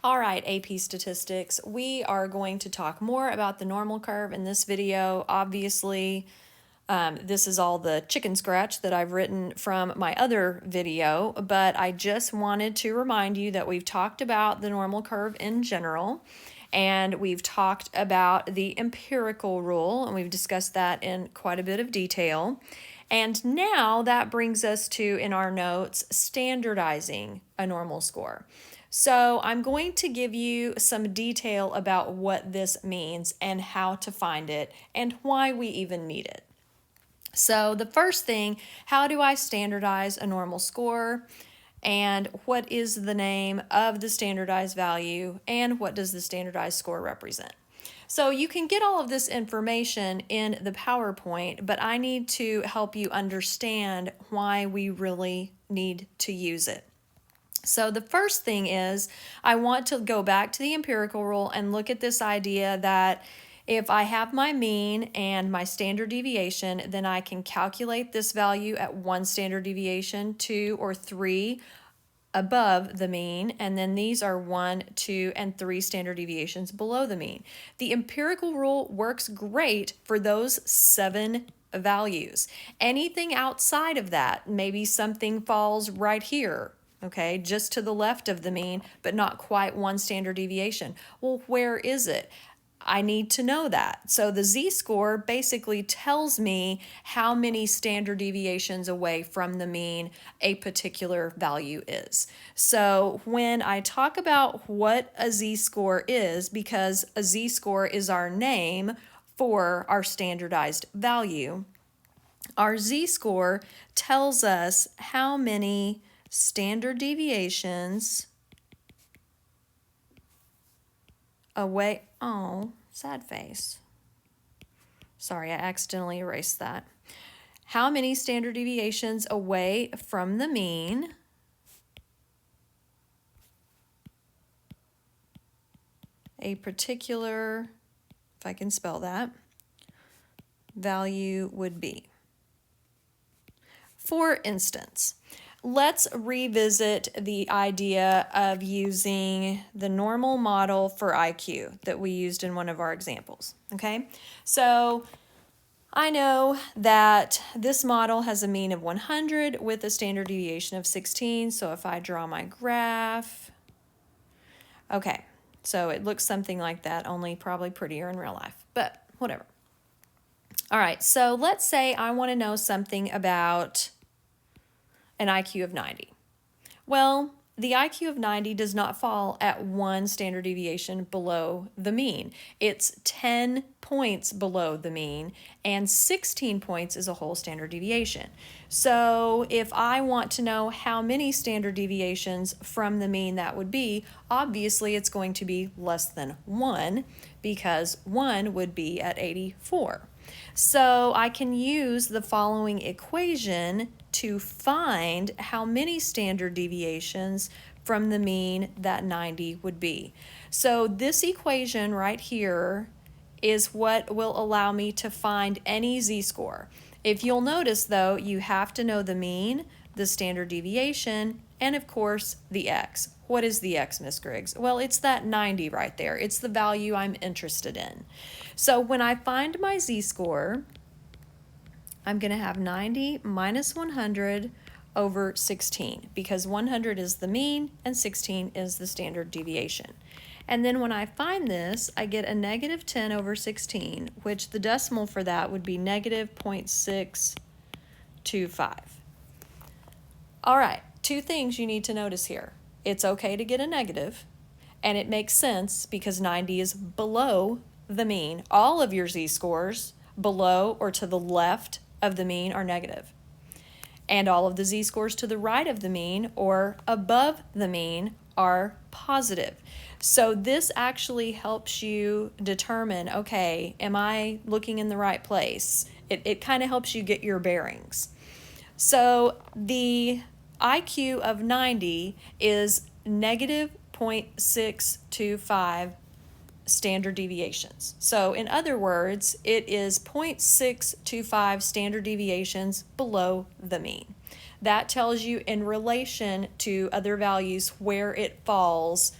All right, AP statistics. We are going to talk more about the normal curve in this video. Obviously, this is all the chicken scratch that I've written from my other video, but I just wanted to remind you that we've talked about the normal curve in general, and we've talked about the empirical rule, and we've discussed that in quite a bit of detail. And now that brings us to, in our notes, standardizing a normal score. So I'm going to give you some detail about what this means and how to find it and why we even need it. So the first thing, how do I standardize a normal score? And what is the name of the standardized value? And what does the standardized score represent? So you can get all of this information in the PowerPoint, but I need to help you understand why we really need to use it. So the first thing is I want to go back to the empirical rule and look at this idea that if I have my mean and my standard deviation, then I can calculate this value at 1 standard deviation, 2 or 3 above the mean, and then these are 1, 2, and 3 standard deviations below the mean. The empirical rule works great for those 7 values. Anything outside of that, maybe something falls right here, okay, just to the left of the mean, but not quite 1 standard deviation. Well, where is it? I need to know that. So the z-score basically tells me how many standard deviations away from the mean a particular value is. So when I talk about what a z-score is, because a z-score is our name for our standardized value, our z-score tells us how many standard deviations away, oh, sad face. Sorry, I accidentally erased that. How many standard deviations away from the mean a particular, if I can spell that, value would be. For instance, let's revisit the idea of using the normal model for IQ that we used in one of our examples, okay? So I know that this model has a mean of 100 with a standard deviation of 16, so if I draw my graph, okay, so it looks something like that, only probably prettier in real life, but whatever. All right, so let's say I want to know something about an IQ of 90. Well, the IQ of 90 does not fall at 1 standard deviation below the mean. It's 10 points below the mean, and 16 points is a whole standard deviation. So if I want to know how many standard deviations from the mean that would be, obviously it's going to be less than 1, because 1 would be at 84. So I can use the following equation to find how many standard deviations from the mean that 90 would be. So this equation right here is what will allow me to find any z-score. If you'll notice though, you have to know the mean, the standard deviation, and of course the x. What is the x, Miss Griggs? Well, it's that 90 right there. It's the value I'm interested in. So when I find my z-score, I'm going to have 90 minus 100 over 16, because 100 is the mean and 16 is the standard deviation. And then when I find this, I get a negative 10 over 16, which the decimal for that would be negative 0.625. All right, 2 things you need to notice here. It's okay to get a negative, and it makes sense because 90 is below the mean. All of your z-scores below or to the left of the mean are negative. And all of the z-scores to the right of the mean or above the mean are positive. So this actually helps you determine, okay, am I looking in the right place? It kind of helps you get your bearings. So the IQ of 90 is negative 0.625 standard deviations. So in other words, it is 0.625 standard deviations below the mean. That tells you in relation to other values where it falls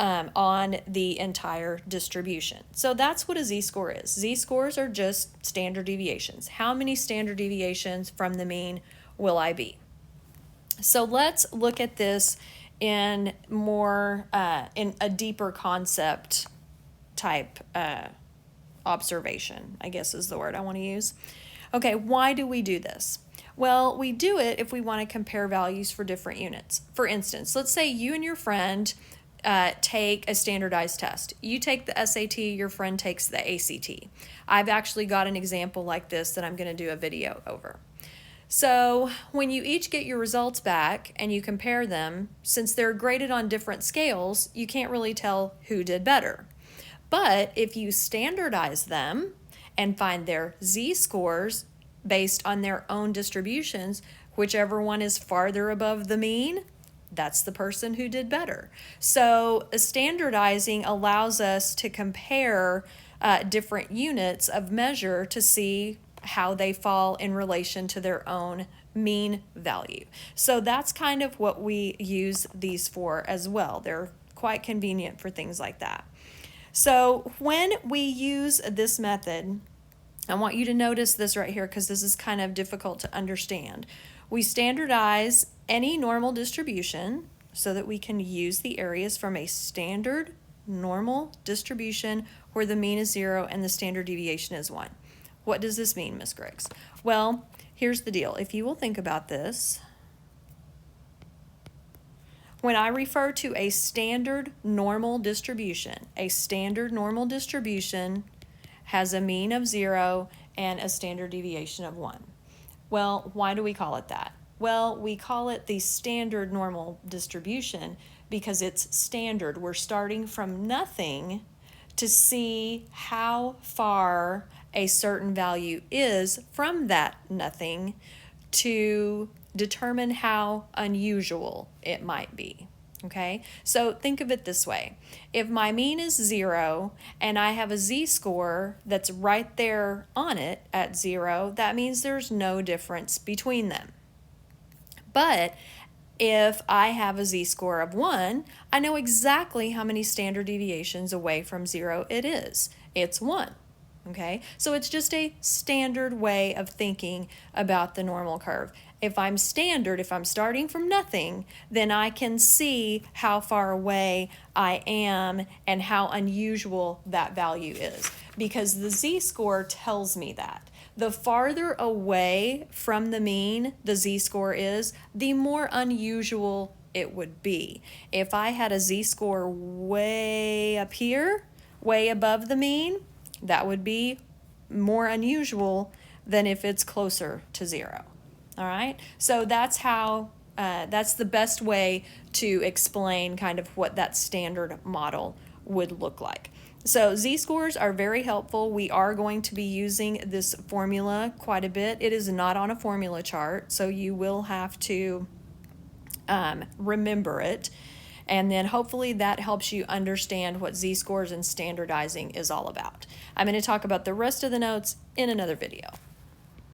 on the entire distribution. So that's what a z-score is. Z-scores are just standard deviations. How many standard deviations from the mean will I be? So let's look at this in more, in a deeper concept type observation, I guess is the word I want to use. Okay, why do we do this? Well, we do it if we want to compare values for different units. For instance, let's say you and your friend take a standardized test. You take the SAT, your friend takes the ACT. I've actually got an example like this that I'm going to do a video over. So when you each get your results back and you compare them, since they're graded on different scales, you can't really tell who did better. But if you standardize them and find their z-scores based on their own distributions, whichever one is farther above the mean, that's the person who did better. So standardizing allows us to compare different units of measure to see how they fall in relation to their own mean value. So that's kind of what we use these for as well. They're quite convenient for things like that. So when we use this method, I want you to notice this right here because this is kind of difficult to understand. We standardize any normal distribution so that we can use the areas from a standard normal distribution where the mean is 0 and the standard deviation is 1. What does this mean, Ms. Griggs? Well, here's the deal. If you will think about this, when I refer to a standard normal distribution has a mean of 0 and a standard deviation of 1. Well, why do we call it that? Well, we call it the standard normal distribution because it's standard. We're starting from nothing to see how far a certain value is from that nothing to determine how unusual it might be. Okay, so think of it this way. If my mean is 0 and I have a z-score that's right there on it at 0, that means there's no difference between them. But if I have a z-score of 1, I know exactly how many standard deviations away from 0 it is. It's 1. Okay, so it's just a standard way of thinking about the normal curve. If I'm standard, if I'm starting from nothing, then I can see how far away I am and how unusual that value is, because the z-score tells me that. The farther away from the mean the z-score is, the more unusual it would be. If I had a z-score way up here, way above the mean, that would be more unusual than if it's closer to 0. All right, so that's how, that's the best way to explain kind of what that standard model would look like. So z-scores are very helpful. We are going to be using this formula quite a bit. It is not on a formula chart, so you will have to remember it. And then hopefully that helps you understand what z-scores and standardizing is all about. I'm going to talk about the rest of the notes in another video.